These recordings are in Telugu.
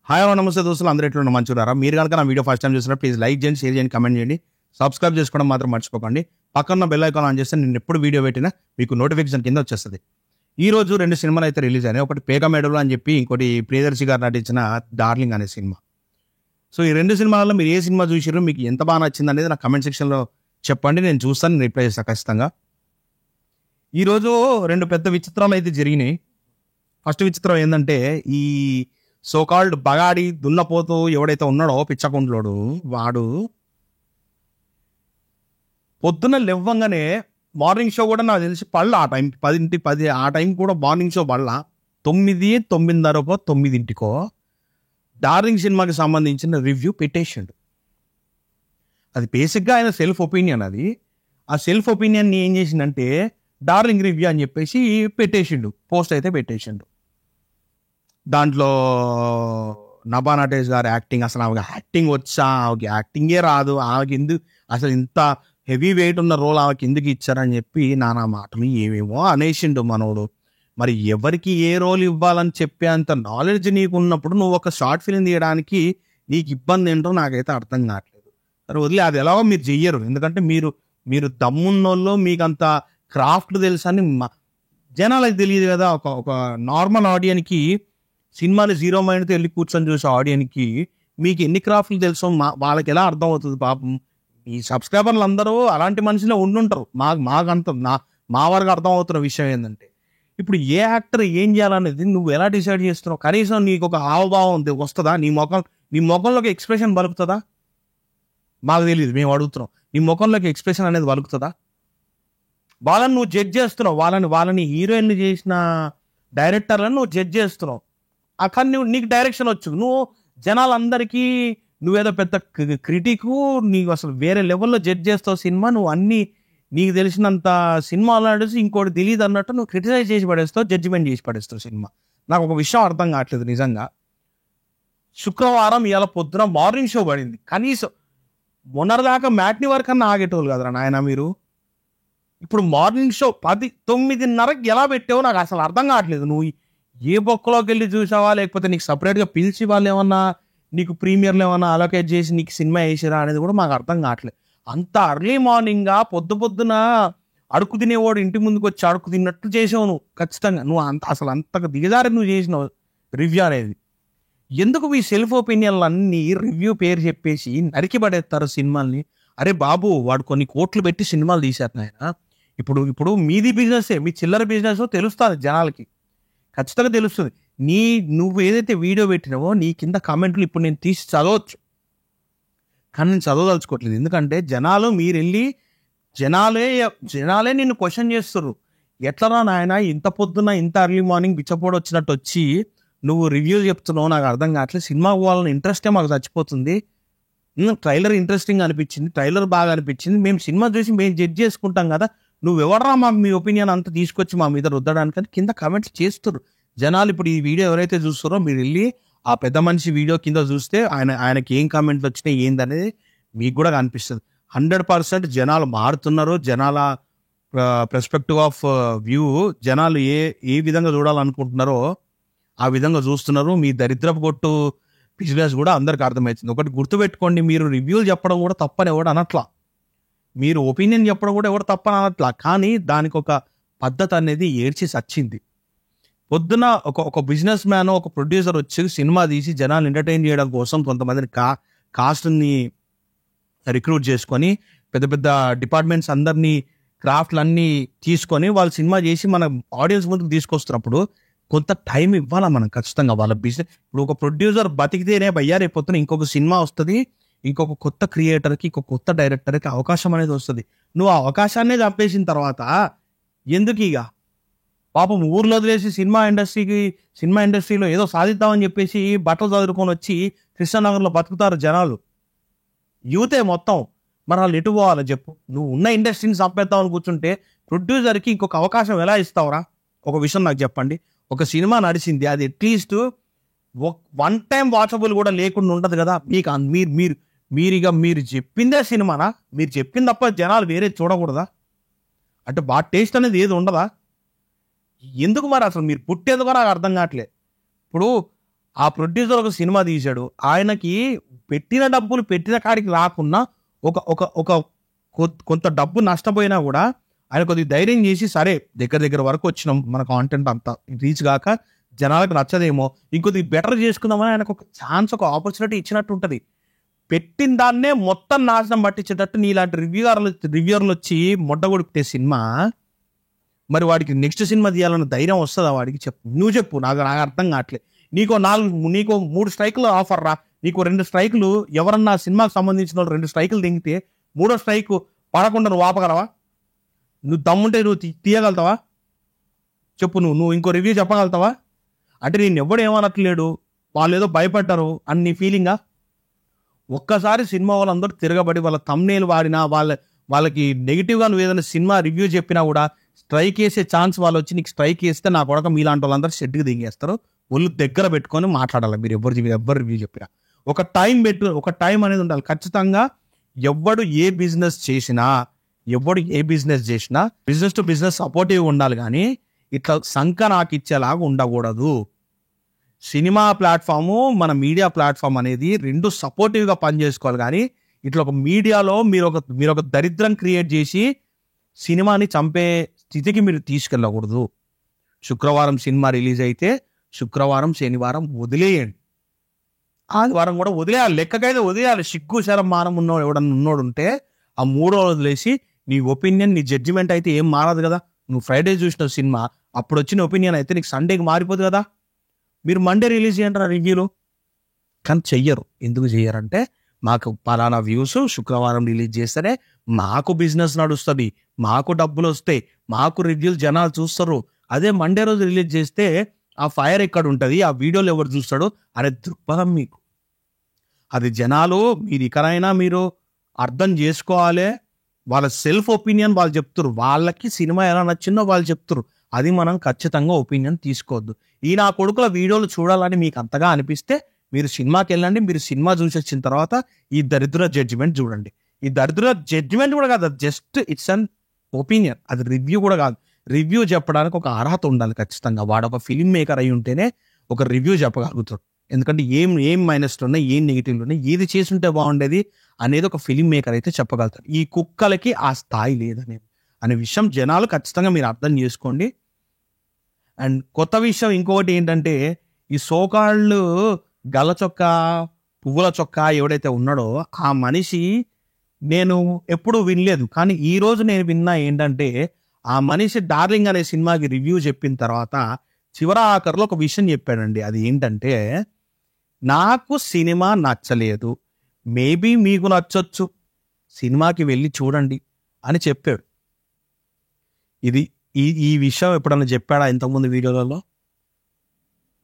హాయ్ నమస్తే దోస్తులు, అందరూ ఎట్లా మంచిగా మీరు కనుక నా వీడియో ఫస్ట్ టైం చూసినప్పుడు ప్లీజ్ లైక్ చేయండి, షేర్ చేయండి, కమెంట్ చేయండి, సబ్స్క్రైబ్ చేసుకోవడం మాత్రం మర్చిపోకండి. పక్కన బెల్ ఐకాన్ ఆన్ చేస్తే నేను ఎప్పుడు వీడియో పెట్టినా మీకు నోటిఫికేషన్ కింద వచ్చేస్తుంది. ఈ రోజు 2 సినిమాలు అయితే రిలీజ్ అయినాయి. ఒకటి పేక మెడలు అని చెప్పి, ఇంకోటి ప్రియదర్శి గారు నటించిన డార్లింగ్ అనే సినిమా. సో ఈ 2 సినిమాలలో మీరు ఏ సినిమా చూసిర్రు, మీకు ఎంత బాగా నచ్చింది అనేది నా కమెంట్ సెక్షన్లో చెప్పండి. నేను చూస్తాను, నేను రిప్లై చేస్తాను ఖచ్చితంగా. ఈరోజు 2 పెద్ద విచిత్రాలు అయితే జరిగినాయి. ఫస్ట్ విచిత్రం ఏంటంటే, ఈ సోకాల్డ్ బగాడి దున్నపోతూ ఎవడైతే ఉన్నాడో పిచ్చకుంట్లోడు, వాడు పొద్దున్న లేవ్వంగానే మార్నింగ్ షో కూడా నాకు తెలిసి పళ్ళ ఆ టైం 10 ఆ టైం కూడా మార్నింగ్ షో పళ్ళ 9:30కో 9కో డార్లింగ్ సినిమాకి సంబంధించిన రివ్యూ పెట్టేసిండు. అది బేసిక్గా ఆయన సెల్ఫ్ ఒపీనియన్. అది ఆ సెల్ఫ్ ఒపీనియన్ని ఏం చేసిండంటే డార్లింగ్ రివ్యూ అని చెప్పేసి పెట్టేసిండు, పోస్ట్ అయితే పెట్టేసిండు. దాంట్లో నభా నటేష్ గారు యాక్టింగ్, అసలు ఆమె యాక్టింగ్ వచ్చా, ఆమెకి యాక్టింగే రాదు, ఆమెకి ఎందుకు అసలు ఇంత హెవీ వెయిట్ ఉన్న రోల్ ఆమెకి ఎందుకు ఇచ్చారని చెప్పి నానా మాటలు ఏమేమో అనేసిండు మనోడు. మరి ఎవరికి ఏ రోల్ ఇవ్వాలని చెప్పే అంత నాలెడ్జ్ నీకు ఉన్నప్పుడు నువ్వు ఒక షార్ట్ ఫిల్మ్ తీయడానికి నీకు ఇబ్బంది ఏంటో నాకైతే అర్థం కావట్లేదు. సరే వదిలే, అది ఎలాగో మీరు చెయ్యరు, ఎందుకంటే మీరు దమ్మున్నోళ్ళు, మీకు అంత క్రాఫ్ట్ తెలుసు అని జనాలకు తెలియదు కదా. ఒక నార్మల్ ఆడియన్కి, సినిమాని జీరో మైండ్తో వెళ్ళి కూర్చొని చూసే ఆడియన్కి మీకు ఎన్ని క్రాఫ్ట్లు తెలుసో వాళ్ళకి ఎలా అర్థం అవుతుంది పాపం. ఈ సబ్స్క్రైబర్లు అందరూ అలాంటి మనుషులే ఉండుంటారు. మాకంత మా వరకు అర్థం అవుతున్న విషయం ఏంటంటే, ఇప్పుడు ఏ యాక్టర్ ఏం చేయాలనేది నువ్వు ఎలా డిసైడ్ చేస్తున్నావు? కనీసం నీకు ఒక హావభావం వస్తుందా? నీ ముఖంలోకి ఎక్స్ప్రెషన్ పలుకుతుందా? మాకు తెలియదు, మేము అడుగుతున్నాం. నీ ముఖంలోకి ఎక్స్ప్రెషన్ అనేది పలుకుతుందా? వాళ్ళని నువ్వు జడ్జ్ చేస్తున్నావు, వాళ్ళని హీరోయిన్లు చేసిన డైరెక్టర్లను నువ్వు జడ్జ్ చేస్తున్నావు. అక్కడ నీకు డైరెక్షన్ వచ్చు, నువ్వు జనాలందరికీ నువ్వేదో పెద్ద క్రిటిక్, నీకు అసలు వేరే లెవెల్లో జడ్జ్ చేస్తావు సినిమా. నువ్వు అన్ని నీకు తెలిసినంత సినిమాలు నడిచి ఇంకోటి తెలియదు అన్నట్టు నువ్వు క్రిటిసైజ్ చేసి పడేస్తావు, జడ్జిమెంట్ చేసి పడేస్తావు సినిమా. నాకు ఒక విషయం అర్థం కావట్లేదు నిజంగా. శుక్రవారం ఇవాళ పొద్దున మార్నింగ్ షో పడింది, కనీసం మొన్నటిదాకా మ్యాట్ని వరకు అన్న ఆగేటోళ్ళు కదరా నాయన మీరు. ఇప్పుడు మార్నింగ్ షో 9:30కి ఎలా పెట్టావో నాకు అసలు అర్థం కావట్లేదు. నువ్వు ఏ బొక్కలోకి వెళ్ళి చూసావా, లేకపోతే నీకు సపరేట్గా పిలిచి వాళ్ళు ఏమన్నా నీకు ప్రీమియర్లు ఏమన్నా అలొకేట్ చేసి నీకు సినిమా వేసిరా అనేది కూడా మాకు అర్థం కావట్లేదు. అంత అర్లీ మార్నింగ్గా పొద్దున అడుగు తినేవాడు ఇంటి ముందుకు వచ్చి అడుగు తిన్నట్టు చేసావు నువ్వు. ఖచ్చితంగా నువ్వు అసలు అంతగా దిగజారి నువ్వు చేసినావు రివ్యూ అనేది. ఎందుకు మీ సెల్ఫ్ ఒపీనియన్లు అన్నీ రివ్యూ పేరు చెప్పేసి నరికి పడేస్తారు సినిమాల్ని? అరే బాబు, వాడు కొన్ని కోట్లు పెట్టి సినిమాలు తీశారు నాయన. ఇప్పుడు మీది బిజినెస్, మీ చిల్లర బిజినెస్ తెలుస్తుంది జనాలకి, ఖచ్చితంగా తెలుస్తుంది. నువ్వు ఏదైతే వీడియో పెట్టినావో నీ కింద కామెంట్లు ఇప్పుడు నేను తీసి చదవచ్చు, కానీ నేను చదవదలుచుకోవట్లేదు. ఎందుకంటే జనాలు మీరు వెళ్ళి జనాలే నిన్ను క్వశ్చన్ చేస్తారు. ఎట్లరా నాయన ఇంత పొద్దున్న ఇంత అర్లీ మార్నింగ్ బిచ్చపోడు వచ్చినట్టు వచ్చి నువ్వు రివ్యూ చెప్తున్నావు? నాకు అర్థం కావట్లేదు. సినిమా పోవాలని ఇంట్రెస్టే మాకు చచ్చిపోతుంది. ట్రైలర్ ఇంట్రెస్టింగ్ అనిపించింది, ట్రైలర్ బాగా అనిపించింది, మేము సినిమా చూసి మేము జడ్జ్ చేసుకుంటాం కదా, నువ్వెవడరా మాకు మీ ఒపీనియన్ అంతా తీసుకొచ్చి మా మీద రుద్దడానికి కింద కామెంట్స్ చేస్తారు జనాలు. ఇప్పుడు ఈ వీడియో ఎవరైతే చూస్తారో మీరు వెళ్ళి ఆ పెద్ద మనిషి వీడియో కింద చూస్తే ఆయనకి ఏం కామెంట్లు వచ్చినాయి ఏందనేది మీకు కూడా కనిపిస్తుంది. 100% జనాలు మారుతున్నారు. జనాల పర్స్పెక్టివ్ ఆఫ్ వ్యూ, జనాలు ఏ విధంగా చూడాలనుకుంటున్నారో ఆ విధంగా చూస్తున్నారు. మీ దరిద్రపు కొట్టు బిజినెస్ కూడా అందరికి అర్థమవుతుంది. ఒకటి గుర్తుపెట్టుకోండి, మీరు రివ్యూలు చెప్పడం కూడా తప్పని ఎవడు అనట్లా, మీరు ఒపీనియన్ చెప్పడం కూడా ఎవరు తప్పని అనట్లా, కానీ దానికి ఒక పద్ధతి అనేది ఏడ్చి సచ్చింది. పొద్దున ఒక బిజినెస్ మ్యాన్, ఒక ప్రొడ్యూసర్ వచ్చి సినిమా తీసి జనాలు ఎంటర్టైన్ చేయడం కోసం కొంతమందిని కాస్ట్ని రిక్రూట్ చేసుకొని పెద్ద పెద్ద డిపార్ట్మెంట్స్ అందరినీ క్రాఫ్ట్లన్నీ తీసుకొని వాళ్ళు సినిమా చేసి మన ఆడియన్స్ ముందుకు తీసుకొస్తున్నప్పుడు కొంత టైం ఇవ్వాలా మనం ఖచ్చితంగా వాళ్ళ బిజినెస్. ఇప్పుడు ఒక ప్రొడ్యూసర్ బతికితేనే భయ్యా రేపు పొద్దున ఇంకొక సినిమా వస్తుంది, ఇంకొక కొత్త క్రియేటర్కి, ఇంకొక కొత్త డైరెక్టర్కి అవకాశం అనేది వస్తుంది. నువ్వు ఆ అవకాశాన్ని చంపేసిన తర్వాత ఎందుకు ఇక పాపం ఊర్లో వదిలేసి సినిమా ఇండస్ట్రీలో ఏదో సాధిద్దామని చెప్పేసి బట్టలు చదువుకొని వచ్చి కృష్ణనగర్లో బతుకుతారు జనాలు, యూతే మొత్తం. మరి వాళ్ళు ఎటు పోవాలో చెప్పు? నువ్వు ఉన్న ఇండస్ట్రీని చంపేద్దామని కూర్చుంటే ప్రొడ్యూసర్కి ఇంకొక అవకాశం ఎలా ఇస్తావురా? ఒక విషయం నాకు చెప్పండి, ఒక సినిమా నడిచింది, అది అట్లీస్ట్ 1 టైం వాచబుల్ కూడా లేకుండా ఉండదు కదా మీకు. మీరు చెప్పిందే సినిమానా? మీరు చెప్పింది తప్ప జనాలు వేరే చూడకూడదా? అంటే బాగా టేస్ట్ అనేది ఏది ఉండదా? ఎందుకు మరి అసలు మీరు పుట్టేందుకు నాకు అర్థం కావట్లేదు. ఇప్పుడు ఆ ప్రొడ్యూసర్ ఒక సినిమా తీశాడు, ఆయనకి పెట్టిన డబ్బులు పెట్టిన కాడికి రాకున్నా ఒక ఒక ఒక కొంత డబ్బు నష్టపోయినా కూడా ఆయన కొద్దిగా ధైర్యం చేసి, సరే దగ్గర వరకు వచ్చినాం, మన కాంటెంట్ అంతా రీచ్ కాక జనాలకు నచ్చదేమో, ఇంకొద్దిగా బెటర్ చేసుకుందామని ఆయనకు ఒక ఛాన్స్, ఒక ఆపర్చునిటీ ఇచ్చినట్టు ఉంటుంది. పెట్టిన దాన్నే మొత్తం నాశనం పట్టించేటట్టు నీలాంటి రివ్యూర్లు వచ్చి మొట్టగొడితే సినిమా, మరి వాడికి నెక్స్ట్ సినిమా తీయాలన్న ధైర్యం వస్తుందా వాడికి? చెప్పు, నువ్వు చెప్పు. నాకు అర్థం కావట్లేదు. నీకు 3 స్ట్రైకులు ఆఫర్ రా, నీకు 2 స్ట్రైకులు, ఎవరన్నా సినిమాకి సంబంధించిన వాళ్ళు 2 స్ట్రైకులు దిగితే 3వ స్ట్రైక్ పడకుండా నువ్వు ఆపగలవా? నువ్వు దమ్ముంటే నువ్వు తీయగలుగుతావా? చెప్పు, నువ్వు ఇంకో రివ్యూ చెప్పగలుగుతావా? అంటే నేను ఎవడు ఏమనట్లేడు, వాళ్ళు ఏదో భయపడ్డారు అని నీ ఫీలింగా? ఒక్కసారి సినిమా వాళ్ళందరూ తిరగబడి వాళ్ళ థంబ్నెయిల్ వాడినా, వాళ్ళకి నెగిటివ్గా నువ్వు ఏదైనా సినిమా రివ్యూ చెప్పినా కూడా స్ట్రైక్ వేసే ఛాన్స్ వాళ్ళు వచ్చి నీకు స్ట్రైక్ వేస్తే నా కొడక మీలాంటి వాళ్ళందరూ షెడ్కి దిగేస్తారు. ఒళ్ళు దగ్గర పెట్టుకొని మాట్లాడాలి మీరు ఎవరు రివ్యూ చెప్పినా. ఒక టైం అనేది ఉండాలి ఖచ్చితంగా. ఎవడు ఏ బిజినెస్ చేసినా బిజినెస్ టు బిజినెస్ సపోర్టివ్ ఉండాలి, కానీ ఇట్లా సంఖ నాకు ఇచ్చేలాగా ఉండకూడదు. సినిమా ప్లాట్ఫాము, మన మీడియా ప్లాట్ఫామ్ అనేది 2 సపోర్టివ్గా పనిచేసుకోవాలి, కానీ ఇట్లా ఒక మీడియాలో మీరు ఒక దరిద్రం క్రియేట్ చేసి సినిమాని చంపే స్థితికి మీరు తీసుకెళ్ళకూడదు. శుక్రవారం సినిమా రిలీజ్ అయితే శుక్రవారం శనివారం వదిలేయండి, ఆదివారం కూడా వదిలేయాలి, లెక్కకైతే వదిలేయాలి. సిగ్గు శరం మానం ఎవడన్నా ఉన్నోడు ఉంటే ఆ 3 రోజులు వదిలేసి నీ ఒపీనియన్, నీ జడ్జిమెంట్ అయితే ఏం మారదు కదా. నువ్వు ఫ్రైడే చూసిన సినిమా అప్పుడు వచ్చిన ఒపీనియన్ అయితే నీకు సండేకి మారిపోదు కదా. మీరు మండే రిలీజ్ చేయంటారా రివ్యూలు? కానీ చెయ్యరు. ఎందుకు చెయ్యరంటే, మాకు పలానా వ్యూస్ శుక్రవారం రిలీజ్ చేస్తేనే మాకు బిజినెస్ నడుస్తుంది, మాకు డబ్బులు వస్తాయి, మాకు రివ్యూలు జనాలు చూస్తారు. అదే మండే రోజు రిలీజ్ చేస్తే ఆ ఫైర్ ఎక్కడ ఉంటుంది, ఆ వీడియోలు ఎవరు చూస్తాడు అనే దృక్పథం మీకు. అది జనాలు ఇకనైనా మీరు అర్థం చేసుకోవాలి. వాళ్ళ సెల్ఫ్ ఒపీనియన్ వాళ్ళు చెప్తారు, వాళ్ళకి సినిమా ఎలా నచ్చిందో వాళ్ళు చెప్తారు. అది మనం ఖచ్చితంగా ఒపీనియన్ తీసుకోవద్దు. ఈ నా కొడుకుల వీడియోలు చూడాలని మీకు అంతగా అనిపిస్తే మీరు సినిమాకి వెళ్ళండి. మీరు సినిమా చూసి వచ్చిన తర్వాత ఈ దరిద్ర జడ్జిమెంట్ చూడండి. ఈ దరిద్ర జడ్జిమెంట్ కూడా కాదు, జస్ట్ ఇట్స్ అన్ ఒపీనియన్, అది రివ్యూ కూడా కాదు. రివ్యూ చెప్పడానికి ఒక అర్హత ఉండాలి ఖచ్చితంగా. వాడు ఒక ఫిల్మ్ మేకర్ అయి ఉంటేనే ఒక రివ్యూ చెప్పగలుగుతాడు. ఎందుకంటే ఏం మైనస్లు ఉన్నాయి, ఏం నెగిటివ్లు ఉన్నాయి, ఏది చేసుంటే బాగుండేది అనేది ఒక ఫిల్మ్ మేకర్ అయితే చెప్పగలుగుతాడు. ఈ కుక్కలకి ఆ స్థాయి అనే విషయం జనాలు ఖచ్చితంగా మీరు అర్థం చేసుకోండి. అండ్ కొత్త విషయం ఇంకొకటి ఏంటంటే, ఈ సోకాళ్ళు గల్ల చొక్కా, పువ్వుల చొక్కా ఎవడైతే ఉన్నాడో ఆ మనిషి నేను ఎప్పుడూ వినలేదు, కానీ ఈ రోజు నేను విన్నా ఏంటంటే, ఆ మనిషి డార్లింగ్ అనే సినిమాకి రివ్యూ చెప్పిన తర్వాత చివరి ఆఖరిలో ఒక విషయం చెప్పాడండి. అది ఏంటంటే, నాకు సినిమా నచ్చలేదు, మేబీ మీకు నచ్చొచ్చు, సినిమాకి వెళ్ళి చూడండి అని చెప్పాడు. ఈ విషయం ఎప్పుడన్నా చెప్పాడా ఇంతకుముందు వీడియోలలో?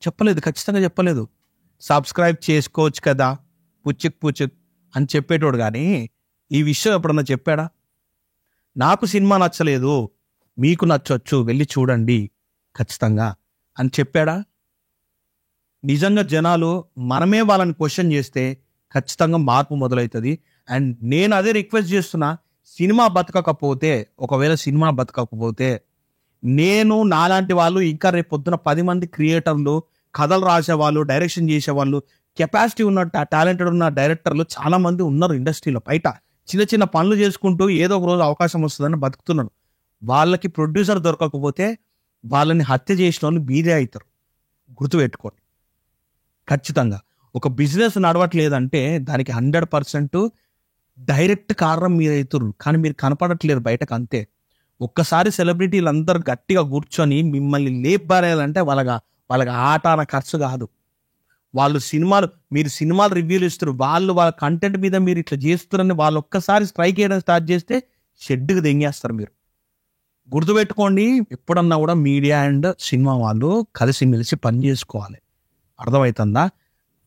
చెప్పలేదు, ఖచ్చితంగా చెప్పలేదు. సబ్స్క్రైబ్ చేసుకోవచ్చు కదా పుచ్చుక్ అని చెప్పేటోడు, కానీ ఈ విషయం ఎప్పుడన్నా చెప్పాడా? నాకు సినిమా నచ్చలేదు, మీకు నచ్చొచ్చు, వెళ్ళి చూడండి ఖచ్చితంగా అని చెప్పాడా? నిజంగా జనాలు మనమే వాళ్ళని క్వశ్చన్ చేస్తే ఖచ్చితంగా మార్పు మొదలవుతుంది. అండ్ నేను అదే రిక్వెస్ట్ చేస్తున్నా, ఒకవేళ సినిమా బతకకపోతే నేను నాలాంటి వాళ్ళు ఇంకా రేపు పొద్దున 10 మంది క్రియేటర్లు, కథలు రాసేవాళ్ళు, డైరెక్షన్ చేసేవాళ్ళు, కెపాసిటీ ఉన్న టాలెంటెడ్ ఉన్న డైరెక్టర్లు చాలా మంది ఉన్నారు ఇండస్ట్రీలో. బయట చిన్న పనులు చేసుకుంటూ ఏదో ఒక రోజు అవకాశం వస్తుందని బతుకుతున్నారు. వాళ్ళకి ప్రొడ్యూసర్ దొరకకపోతే వాళ్ళని హత్య చేసిన వాళ్ళు మీరే అవుతారు, గుర్తుపెట్టుకోండి. ఖచ్చితంగా ఒక బిజినెస్ నడవట్లేదంటే దానికి 100% డైరెక్ట్ కారణం మీరు అవుతారు, కానీ మీరు కనపడట్లేరు బయటకు, అంతే. ఒక్కసారి సెలబ్రిటీలు అందరూ గట్టిగా కూర్చొని మిమ్మల్ని లేపారేయాలంటే వాళ్ళకి ఆటాన ఖర్చు కాదు. మీరు సినిమాలు రివ్యూలు ఇస్తారు, వాళ్ళ కంటెంట్ మీద మీరు ఇట్లా చేస్తారని వాళ్ళు ఒక్కసారి స్ట్రైక్ చేయడం స్టార్ట్ చేస్తే షెడ్కి దెంగేస్తారు. మీరు గుర్తుపెట్టుకోండి, ఎప్పుడన్నా కూడా మీడియా అండ్ సినిమా వాళ్ళు కలిసిమెలిసి పని చేసుకోవాలి. అర్థమవుతుందా?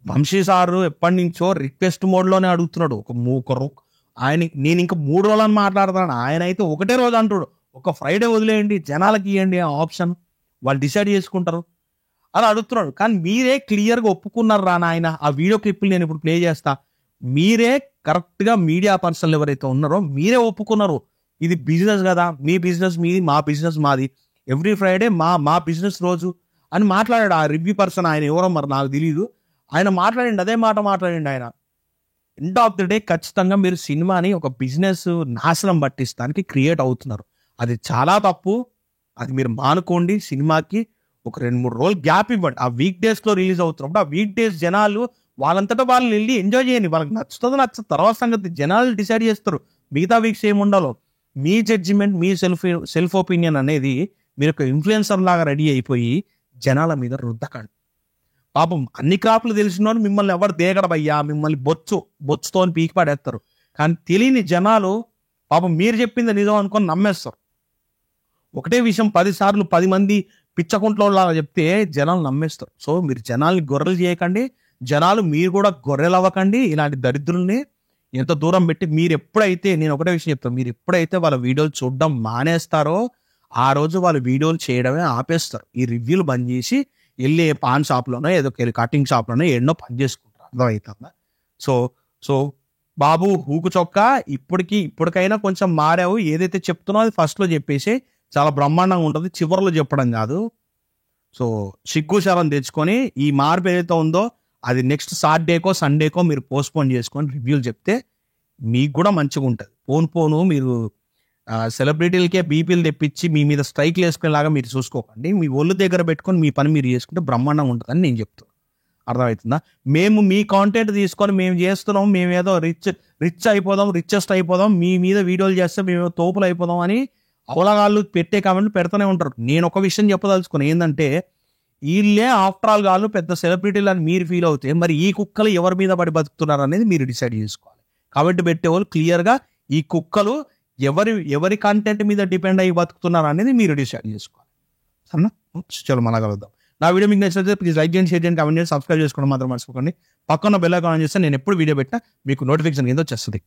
వంశీ సారు ఎప్పటి నుంచో రిక్వెస్ట్ మోడ్లోనే అడుగుతున్నాడు. నేను ఇంకా 3 రోజులని మాట్లాడుతున్నాను, ఆయన అయితే ఒకటే రోజు అంటాడు. ఒక ఫ్రైడే వదిలేయండి, జనాలకి ఇవ్వండి ఆ ఆప్షన్, వాళ్ళు డిసైడ్ చేసుకుంటారు అని అడుగుతున్నాడు. కానీ మీరే క్లియర్గా ఒప్పుకున్నారు రా నాయన. ఆ వీడియో క్లిప్లు నేను ఇప్పుడు ప్లే చేస్తా. మీరే కరెక్ట్గా మీడియా పర్సన్లు ఎవరైతే ఉన్నారో మీరే ఒప్పుకున్నారు, ఇది బిజినెస్ కదా, మీ బిజినెస్ మీది, మా బిజినెస్ మాది, ఎవ్రీ ఫ్రైడే మా బిజినెస్ రోజు అని మాట్లాడాడు ఆ రివ్యూ పర్సన్. ఆయన ఎవరో మరి నాకు తెలియదు. ఆయన మాట్లాడండి, అదే మాట మాట్లాడండి ఆయన. ఎండ్ ఆఫ్ ది డే ఖచ్చితంగా మీరు సినిమాని ఒక బిజినెస్ నాశనం పట్టిస్తానికి క్రియేట్ అవుతున్నారు. అది చాలా తప్పు. అది మీరు మానుకోండి. సినిమాకి ఒక 2-3 రోజులు గ్యాప్ ఇవ్వండి. ఆ వీక్ డేస్లో రిలీజ్ అవుతున్నప్పుడు ఆ వీక్ డేస్ జనాలు వాళ్ళంతటా వాళ్ళు వెళ్ళి ఎంజాయ్ చేయండి. వాళ్ళకి నచ్చుతుంది నచ్చదు తర్వాత సంగతి జనాలు డిసైడ్ చేస్తారు. మిగతా వీక్స్ ఏమి ఉండాలో మీ జడ్జిమెంట్, మీ సెల్ఫ్ ఒపీనియన్ అనేది మీరు ఒక ఇన్ఫ్లుయెన్సర్ లాగా రెడీ అయిపోయి జనాల మీద రుద్దకండి. పాపం అన్ని క్రాప్లు తెలిసిన వాళ్ళు మిమ్మల్ని ఎవరు దేగడబయ్యా, మిమ్మల్ని బొచ్చుతో పీకి పడేస్తారు. కానీ తెలియని జనాలు పాపం మీరు చెప్పింది నిజం అనుకొని నమ్మేస్తారు. ఒకటే విషయం 10 సార్లు 10 మంది పిచ్చకుంట్లోలాగా చెప్తే జనాలు నమ్మేస్తారు. సో మీరు జనాల్ని గొర్రెలు చేయకండి. జనాలు మీరు కూడా గొర్రెలు అవ్వకండి. ఇలాంటి దరిద్రుల్ని ఎంత దూరం పెట్టి మీరు ఎప్పుడైతే, నేను ఒకటే విషయం చెప్తాను, మీరు ఎప్పుడైతే వాళ్ళ వీడియోలు చూడడం మానేస్తారో ఆ రోజు వాళ్ళు వీడియోలు చేయడమే ఆపేస్తారు. ఈ రివ్యూలు బంద్ చేసి వెళ్ళి పాన్ షాప్లోనో ఏదో కటింగ్ షాప్లోనో ఎన్నో పని చేసుకుంటారు. అర్థమవుతుందా? సో బాబు హూకు చొక్క ఇప్పటికైనా కొంచెం మారావు. ఏదైతే చెప్తున్నావు అది ఫస్ట్లో చెప్పేసి చాలా బ్రహ్మాండంగా ఉంటుంది, చివరిలో చెప్పడం కాదు. సో సిగ్గు శరం తెచ్చుకొని ఈ మార్పు ఏదైతే ఉందో అది నెక్స్ట్ సాటర్డేకో సండేకో మీరు పోస్ట్పోన్ చేసుకొని రివ్యూలు చెప్తే మీకు కూడా మంచిగా ఉంటుంది. పోను మీరు సెలబ్రిటీలకే బీపీలు తెప్పించి మీ మీద స్ట్రైక్లు వేసుకునేలాగా మీరు చూసుకోకండి. మీ ఒళ్ళు దగ్గర పెట్టుకొని మీ పని మీరు చేసుకుంటే బ్రహ్మాండంగా ఉంటుందని నేను చెప్తాను. అర్థమవుతుందా? మేము మీ కాంటెంట్ తీసుకొని మేము చేస్తున్నాం, మేము ఏదో రిచెస్ట్ అయిపోదాం, మీ మీద వీడియోలు చేస్తే మేము తోపులు అయిపోదాం అని అవలగాళ్ళు పెట్టే కామెంట్లు పెడుతూనే ఉంటారు. నేను ఒక విషయం చెప్పదలుచుకుని ఏంటంటే, వీళ్ళే ఆఫ్టర్ ఆల్ గాళ్ళు పెద్ద సెలబ్రిటీలు అని మీరు ఫీల్ అవుతే మరి ఈ కుక్కలు ఎవరి మీద పడి బతుకుతున్నారు అనేది మీరు డిసైడ్ చేసుకోవాలి. కాబట్టి పెట్టేవాళ్ళు క్లియర్గా ఈ కుక్కలు ఎవరి కంటెంట్ మీద డిపెండ్ అయ్యి బతుకుతున్నారు అనేది మీరు డిసైడ్ చేసుకోవాలి. సరేనా? చలో మన కలుద్దాం. నా వీడియో మీకు నచ్చితే ప్లీజ్ లైక్ చేయండి, షేర్ చేయండి, కామెంట్ చేయండి, సబ్స్క్రైబ్ చేసుకోవడం మాత్రం మర్చిపోకండి. పక్కన బెల్ ఐకాన్ ఆన్ చేస్తే నేను ఎప్పుడు వీడియో పెట్టినా మీకు నోటిఫికేషన్ ఏదో వచ్చేస్తుంది.